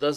10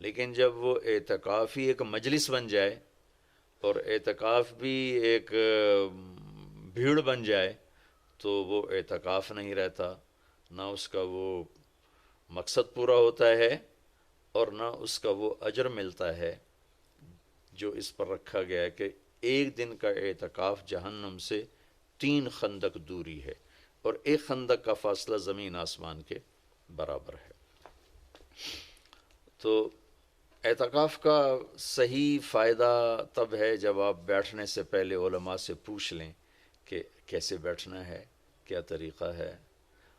لیکن جب وہ اعتکاف ہی ایک مجلس بن جائے اور اعتکاف بھی ایک بھیڑ بن جائے تو وہ اعتکاف نہیں رہتا، نہ اس کا وہ مقصد پورا ہوتا ہے اور نہ اس کا وہ اجر ملتا ہے جو اس پر رکھا گیا ہے کہ ایک دن کا اعتکاف جہنم سے 3 خندق دوری ہے اور ایک خندق کا فاصلہ زمین آسمان کے برابر ہے۔ تو اعتکاف کا صحیح فائدہ تب ہے جب آپ بیٹھنے سے پہلے علماء سے پوچھ لیں کہ کیسے بیٹھنا ہے، کیا طریقہ ہے۔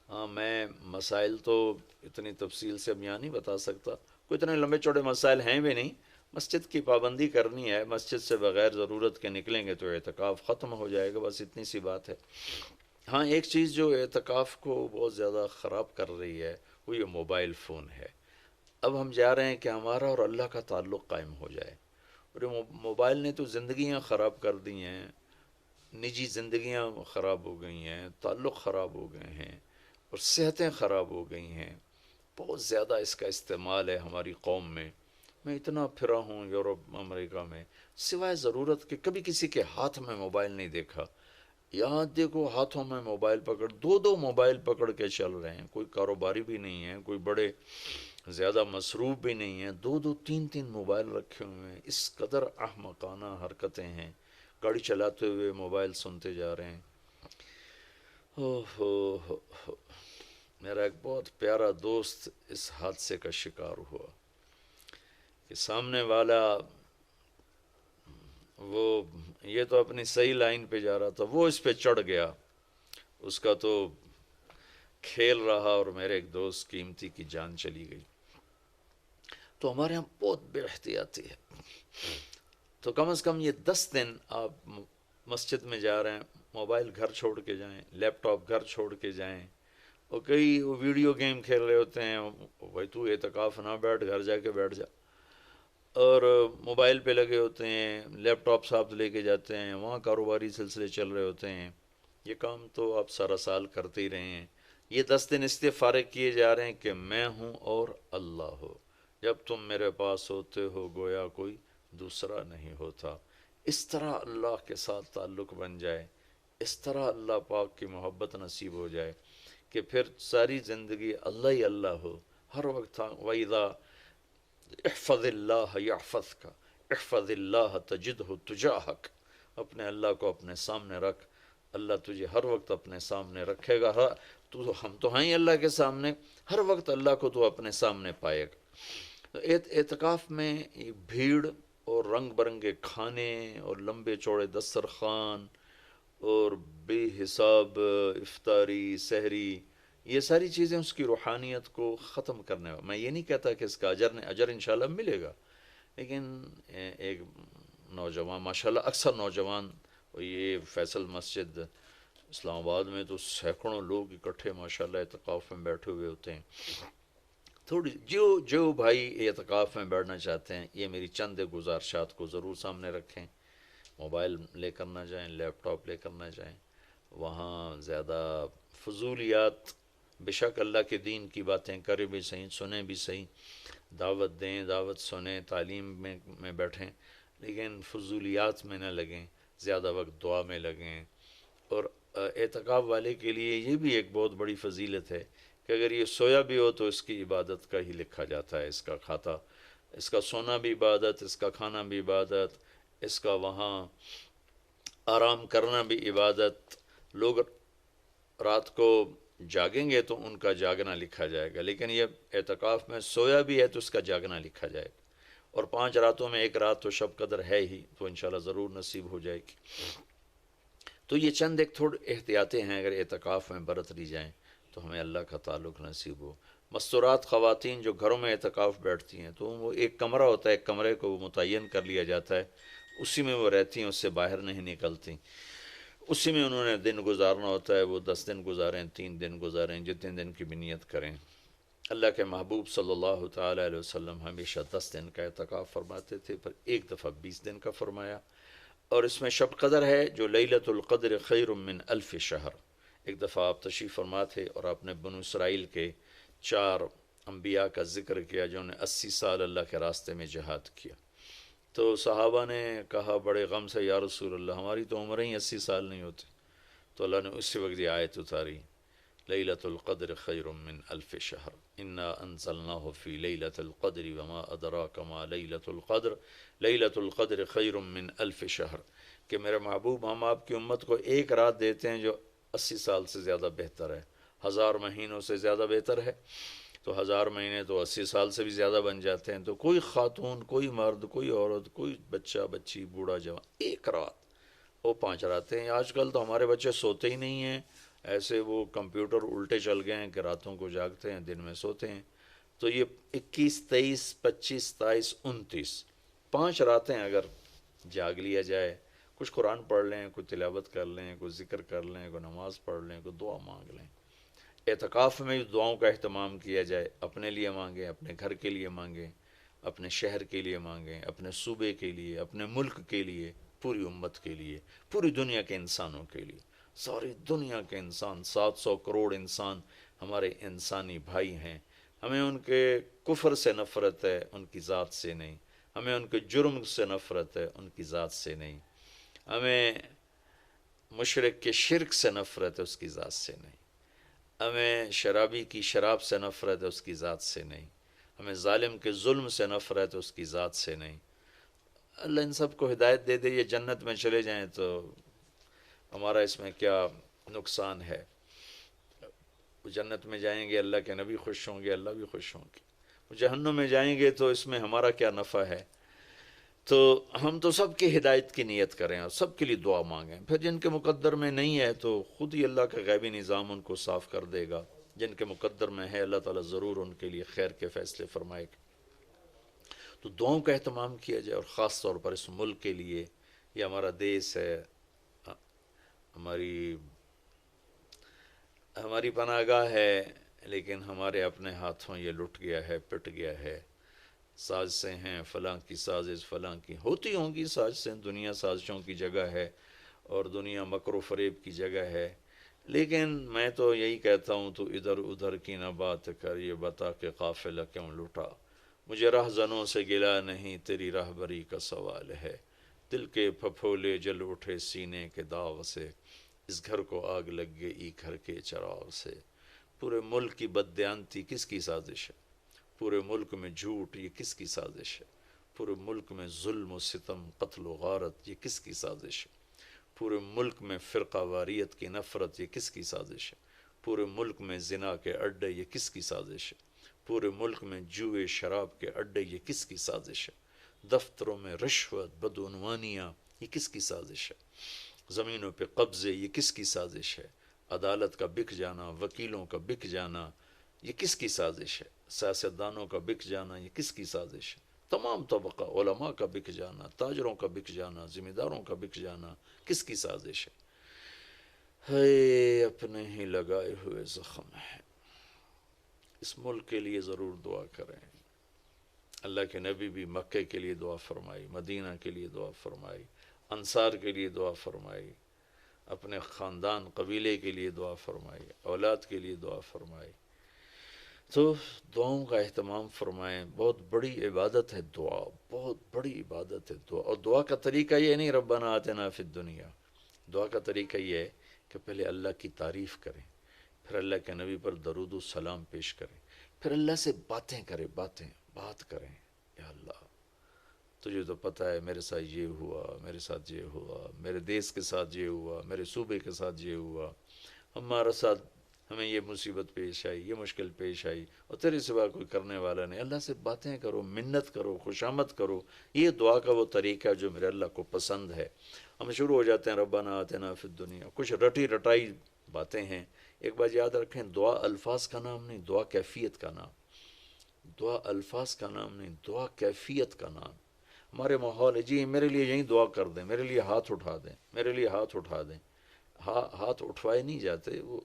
ہاں، میں مسائل تو اتنی تفصیل سے اب یہاں نہیں بتا سکتا، کوئی اتنے لمبے چوڑے مسائل ہیں بھی نہیں۔ مسجد کی پابندی کرنی ہے، مسجد سے بغیر ضرورت کے نکلیں گے تو اعتکاف ختم ہو جائے گا، بس اتنی سی بات ہے۔ ہاں، ایک چیز جو اعتکاف کو بہت زیادہ خراب کر رہی ہے وہ یہ موبائل فون ہے۔ اب ہم چاہ رہے ہیں کہ ہمارا اور اللہ کا تعلق قائم ہو جائے، اور یہ موبائل نے تو زندگیاں خراب کر دی ہیں، نجی زندگیاں خراب ہو گئی ہیں، تعلق خراب ہو گئے ہیں اور صحتیں خراب ہو گئی ہیں۔ بہت زیادہ اس کا استعمال ہے ہماری قوم میں۔ میں اتنا پھرا ہوں یورپ امریکہ میں، سوائے ضرورت کہ کبھی کسی کے ہاتھ میں موبائل نہیں دیکھا۔ یہاں دیکھو ہاتھوں میں موبائل پکڑ، 2 موبائل پکڑ کے چل رہے ہیں، کوئی کاروباری بھی نہیں ہے، کوئی بڑے زیادہ مصروف بھی نہیں ہیں، 2 3 موبائل رکھے ہوئے ہیں۔ اس قدر احمقانہ حرکتیں ہیں، گاڑی چلاتے ہوئے موبائل سنتے جا رہے ہیں۔ ہو میرا ایک بہت پیارا دوست اس حادثے کا شکار ہوا کہ سامنے والا وہ یہ تو اپنی صحیح لائن پہ جا رہا تھا، وہ اس پہ چڑھ گیا، اس کا تو کھیل رہا اور میرے ایک دوست قیمتی کی جان چلی گئی۔ تو ہمارے یہاں بہت بے احتیاطی ہے۔ تو کم از کم یہ 10 دن آپ مسجد میں جا رہے ہیں، موبائل گھر چھوڑ کے جائیں، لیپ ٹاپ گھر چھوڑ کے جائیں، اور کئی وہ ویڈیو گیم کھیل رہے ہوتے ہیں، بھائی تو اعتکاف نہ بیٹھ، گھر جا کے بیٹھ جا، اور موبائل پہ لگے ہوتے ہیں، لیپ ٹاپ ساتھ لے کے جاتے ہیں، وہاں کاروباری سلسلے چل رہے ہوتے ہیں۔ یہ کام تو آپ سارا سال کرتے ہی رہے ہیں۔ یہ 10 دن اس لیے فارغ کیے جا رہے ہیں کہ میں ہوں اور اللہ ہو، جب تم میرے پاس ہوتے ہو گویا کوئی دوسرا نہیں ہوتا۔ اس طرح اللہ کے ساتھ تعلق بن جائے، اس طرح اللہ پاک کی محبت نصیب ہو جائے کہ پھر ساری زندگی اللہ ہی اللہ ہو، ہر وقت وَإِذَا احفظ اللہ یحفظک، احفظ اللہ تجدہ تجاہک، اپنے اللہ کو اپنے سامنے رکھ، اللہ تجھے ہر وقت اپنے سامنے رکھے گا۔ ہم تو ہیں اللہ کے سامنے، ہر وقت اللہ کو تو اپنے سامنے پائے گا۔ اعتکاف میں بھیڑ اور رنگ برنگے کھانے اور لمبے چوڑے دسترخوان اور بے حساب افطاری سحری، یہ ساری چیزیں اس کی روحانیت کو ختم کرنے والا۔ میں یہ نہیں کہتا کہ اس کا اجر انشاءاللہ ملے گا، لیکن ایک نوجوان ماشاءاللہ اکثر نوجوان، یہ فیصل مسجد اسلام آباد میں تو سینکڑوں لوگ اکٹھے ماشاءاللہ اعتکاف میں بیٹھے ہوئے ہوتے ہیں۔ تھوڑی جو بھائی اعتکاف میں بیٹھنا چاہتے ہیں، یہ میری چند گزارشات کو ضرور سامنے رکھیں۔ موبائل لے کر نہ جائیں، لیپ ٹاپ لے کر نہ جائیں، وہاں زیادہ فضولیات، بے شک اللہ کے دین کی باتیں کریں بھی صحیح، سنیں بھی صحیح، دعوت دیں، دعوت سنیں، تعلیم میں بیٹھیں، لیکن فضولیات میں نہ لگیں، زیادہ وقت دعا میں لگیں۔ اور اعتکاف والے کے لیے یہ بھی ایک بہت بڑی فضیلت ہے کہ اگر یہ سویا بھی ہو تو اس کی عبادت کا ہی لکھا جاتا ہے، اس کا کھاتا، اس کا سونا بھی عبادت، اس کا کھانا بھی عبادت، اس کا وہاں آرام کرنا بھی عبادت۔ لوگ رات کو جاگیں گے تو ان کا جاگنا لکھا جائے گا، لیکن یہ اعتکاف میں سویا بھی ہے تو اس کا جاگنا لکھا جائے گا، اور 5 راتوں میں 1 رات تو شب قدر ہے ہی، تو انشاءاللہ ضرور نصیب ہو جائے گی۔ تو یہ چند ایک تھوڑے احتیاطیں ہیں، اگر اعتکاف میں برت لی جائیں تو ہمیں اللہ کا تعلق نصیب ہو۔ مستورات خواتین جو گھروں میں اعتکاف بیٹھتی ہیں تو وہ ایک کمرہ ہوتا ہے، ایک کمرے کو متعین کر لیا جاتا ہے، اسی میں وہ رہتی ہیں، اس سے باہر نہیں نکلتی، اسی میں انہوں نے دن گزارنا ہوتا ہے۔ وہ 10 دن گزاریں، 3 دن گزاریں، جتنے دن کی بھی نیت کریں۔ اللہ کے محبوب صلی اللہ تعالیٰ علیہ وسلم ہمیشہ 10 دن کا اعتکاف فرماتے تھے، پر ایک دفعہ 20 دن کا فرمایا، اور اس میں شب قدر ہے جو لیلۃ القدر خیر من 1000 شہر۔ ایک دفعہ آپ تشریف فرما تھے اور آپ نے بنو اسرائیل کے 4 انبیاء کا ذکر کیا جنہوں نے 80 سال اللہ کے راستے میں جہاد کیا. تو صحابہ نے کہا بڑے غم سے، یا رسول اللہ ہماری تو عمریں ہی 80 سال نہیں ہوتی. تو اللہ نے اسی وقت یہ آیت اتاری، لیلۃ القدر خیر من الف شہر انا انزلناہ فی لیلۃ القدر وما ادراک ما لیلۃ القدر لیلۃ القدر خیر من الف شہر، کہ میرے محبوب ہم آپ کی امت کو ایک رات دیتے ہیں جو 80 سال سے زیادہ بہتر ہے، 1000 مہینوں سے زیادہ بہتر ہے. تو 1000 مہینے تو 80 سال سے بھی زیادہ بن جاتے ہیں. تو کوئی خاتون، کوئی مرد، کوئی عورت، کوئی بچہ بچی، بوڑھا جوان، ایک رات وہ 5 راتیں ہیں. آج کل تو ہمارے بچے سوتے ہی نہیں ہیں، ایسے وہ کمپیوٹر الٹے چل گئے ہیں کہ راتوں کو جاگتے ہیں دن میں سوتے ہیں. تو یہ 21، 23، 25، 27، 29 5 راتیں اگر جاگ لیا جائے، کچھ قرآن پڑھ لیں، کوئی تلاوت کر لیں، کوئی ذکر کر لیں، کوئی نماز پڑھ لیں، کوئی دعا مانگ لیں. اعتکاف میں دعاؤں کا اہتمام کیا جائے، اپنے لیے مانگیں، اپنے گھر کے لیے مانگیں، اپنے شہر کے لیے مانگیں، اپنے صوبے کے لیے، اپنے ملک کے لیے، پوری امت کے لیے، پوری دنیا کے انسانوں کے لیے. ساری دنیا کے انسان، 700 کروڑ انسان ہمارے انسانی بھائی ہیں. ہمیں ان کے کفر سے نفرت ہے، ان کی ذات سے نہیں. ہمیں ان کے جرم سے نفرت ہے، ان کی ذات سے نہیں. ہمیں مشرک کے شرک سے نفرت ہے، اس کی ذات سے نہیں. ہمیں شرابی کی شراب سے نفرت ہے، اس کی ذات سے نہیں. ہمیں ظالم کے ظلم سے نفرت ہے، اس کی ذات سے نہیں. اللہ ان سب کو ہدایت دے دے، یہ جنت میں چلے جائیں تو ہمارا اس میں کیا نقصان ہے. جنت میں جائیں گے اللہ کے نبی خوش ہوں گے، اللہ بھی خوش ہوں گے. جہنم میں جائیں گے تو اس میں ہمارا کیا نفع ہے. تو ہم تو سب کی ہدایت کی نیت کریں اور سب کے لیے دعا مانگیں. پھر جن کے مقدر میں نہیں ہے تو خود ہی اللہ کا غیبی نظام ان کو صاف کر دے گا. جن کے مقدر میں ہے اللہ تعالیٰ ضرور ان کے لیے خیر کے فیصلے فرمائے گا. تو دعاؤں کا اہتمام کیا جائے، اور خاص طور پر اس ملک کے لیے. یہ ہمارا دیس ہے، ہماری پناہ گاہ ہے، لیکن ہمارے اپنے ہاتھوں یہ لٹ گیا ہے، پٹ گیا ہے. سازشیں ہیں، فلاں کی سازش، فلاں کی ہوتی ہوں گی سازشیں. دنیا سازشوں کی جگہ ہے اور دنیا مکر و فریب کی جگہ ہے. لیکن میں تو یہی کہتا ہوں تو ادھر ادھر کی نہ بات کر، یہ بتا کہ قافلہ کیوں لٹا. مجھے رہزنوں سے گلا نہیں، تیری راہبری کا سوال ہے. دل کے پھپھولے جل اٹھے سینے کے داغ سے، اس گھر کو آگ لگ گئی گھر کے چراغ سے. پورے ملک کی بددیانتی کس کی سازش ہے؟ پورے ملک میں جھوٹ، یہ کس کی سازش ہے؟ پورے ملک میں ظلم و ستم، قتل و غارت، یہ کس کی سازش ہے؟ پورے ملک میں فرقہ واریت کی نفرت، یہ کس کی سازش ہے؟ پورے ملک میں زنا کے اڈے، یہ کس کی سازش ہے؟ پورے ملک میں جوئے شراب کے اڈے، یہ کس کی سازش ہے؟ دفتروں میں رشوت، بدعنوانیاں، یہ کس کی سازش ہے؟ زمینوں پہ قبضے، یہ کس کی سازش ہے؟ عدالت کا بک جانا، وکیلوں کا بک جانا، یہ کس کی سازش ہے؟ سیاستدانوں کا بک جانا، یہ کس کی سازش ہے؟ تمام طبقہ، علماء کا بک جانا، تاجروں کا بک جانا، ذمہ داروں کا بک جانا، کس کی سازش ہے؟ ہے اپنے ہی لگائے ہوئے زخم ہے. اس ملک کے لیے ضرور دعا کریں. اللہ کے نبی بھی مکے کے لیے دعا فرمائی، مدینہ کے لیے دعا فرمائی، انصار کے لیے دعا فرمائی، اپنے خاندان قبیلے کے لیے دعا فرمائی، اولاد کے لیے دعا فرمائی. تو دعاؤں کا اہتمام فرمائیں. بہت بڑی عبادت ہے دعا، بہت بڑی عبادت ہے دعا. اور دعا کا طریقہ یہ نہیں ربنا آتنا فی الدنیا. دعا کا طریقہ یہ ہے کہ پہلے اللہ کی تعریف کریں، پھر اللہ کے نبی پر درود و سلام پیش کریں، پھر اللہ سے باتیں کریں، بات کریں. یا اللہ تجھے تو پتہ ہے میرے ساتھ یہ ہوا، میرے ساتھ یہ ہوا، میرے دیس کے ساتھ یہ ہوا، میرے صوبے کے ساتھ یہ ہوا، ہمارا ساتھ ہمیں یہ مصیبت پیش آئی، یہ مشکل پیش آئی، اور تیرے سوا کوئی کرنے والا نہیں. اللہ سے باتیں کرو، منت کرو، خوشامد کرو. یہ دعا کا وہ طریقہ جو میرے اللہ کو پسند ہے. ہم شروع ہو جاتے ہیں ربنا آتنا فی الدنیا، کچھ رٹی رٹائی باتیں ہیں. ایک بات یاد رکھیں، دعا الفاظ کا نام نہیں، دعا کیفیت کا نام. دعا الفاظ کا نام نہیں، دعا کیفیت کا نام. ہمارے ماحول ہے جی میرے لیے یہیں دعا کر دیں، میرے لیے ہاتھ اٹھا دیں، میرے لیے ہاتھ اٹھا دیں. ہاتھ اٹھوائے نہیں جاتے، وہ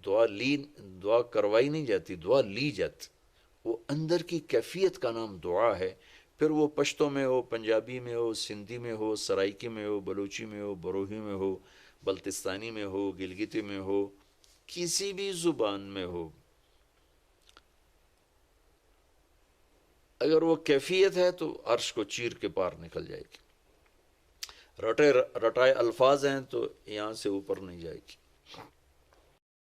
دعا کروائی نہیں جاتی، دعا لی جاتی. وہ اندر کی کیفیت کا نام دعا ہے. پھر وہ پشتو میں ہو، پنجابی میں ہو، سندھی میں ہو، سرائکی میں ہو، بلوچی میں ہو، بروہی میں ہو، بلتستانی میں ہو، گلگتی میں ہو، کسی بھی زبان میں ہو. اگر وہ کیفیت ہے تو عرش کو چیر کے پار نکل جائے گی، رٹائے الفاظ ہیں تو یہاں سے اوپر نہیں جائے گی۔